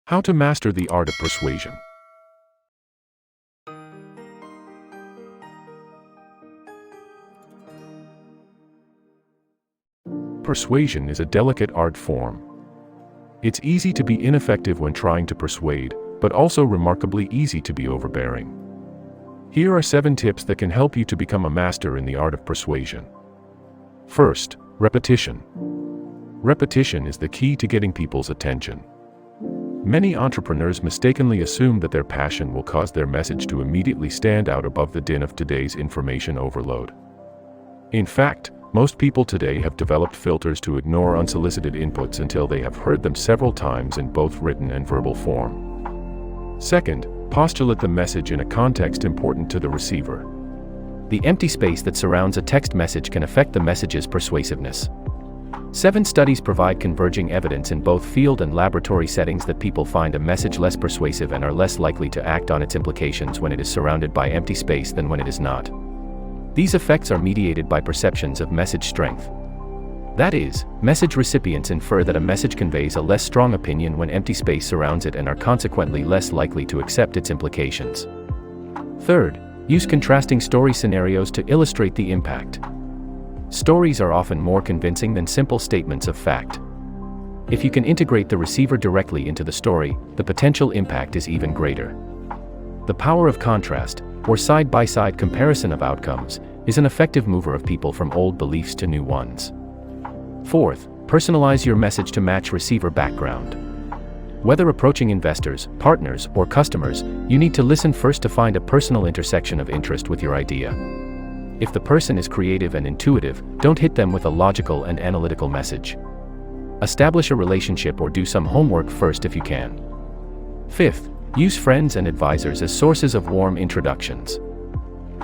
How to master the art of persuasion. Persuasion is a delicate art form. It's easy to be ineffective when trying to persuade, but also remarkably easy to be overbearing. Here are 7 tips that can help you to become a master in the art of persuasion. First, repetition. Repetition is the key to getting people's attention. Many entrepreneurs mistakenly assume that their passion will cause their message to immediately stand out above the din of today's information overload. In fact, most people today have developed filters to ignore unsolicited inputs until they have heard them several times in both written and verbal form. Second, postulate the message in a context important to the receiver. The empty space that surrounds a text message can affect the message's persuasiveness. 7 studies provide converging evidence in both field and laboratory settings that people find a message less persuasive and are less likely to act on its implications when it is surrounded by empty space than when it is not. These effects are mediated by perceptions of message strength. That is, message recipients infer that a message conveys a less strong opinion when empty space surrounds it and are consequently less likely to accept its implications. Third, use contrasting story scenarios to illustrate the impact. Stories are often more convincing than simple statements of fact. If you can integrate the receiver directly into the story, the potential impact is even greater. The power of contrast, or side-by-side comparison of outcomes, is an effective mover of people from old beliefs to new ones. Fourth, personalize your message to match receiver background. Whether approaching investors, partners, or customers, you need to listen first to find a personal intersection of interest with your idea. If the person is creative and intuitive, don't hit them with a logical and analytical message. Establish a relationship or do some homework first if you can. Fifth, use friends and advisors as sources of warm introductions.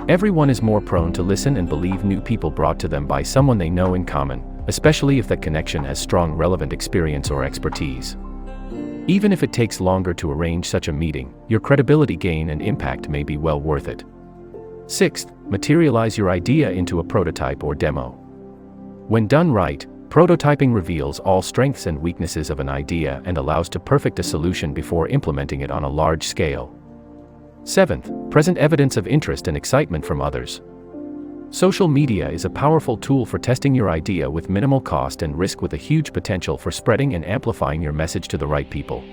Everyone is more prone to listen and believe new people brought to them by someone they know in common, especially if that connection has strong relevant experience or expertise. Even if it takes longer to arrange such a meeting, your credibility gain and impact may be well worth it. Sixth, materialize your idea into a prototype or demo. When done right, prototyping reveals all strengths and weaknesses of an idea and allows to perfect a solution before implementing it on a large scale. Seventh, present evidence of interest and excitement from others. Social media is a powerful tool for testing your idea with minimal cost and risk, with a huge potential for spreading and amplifying your message to the right people.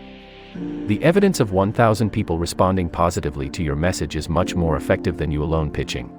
The evidence of 1,000 people responding positively to your message is much more effective than you alone pitching.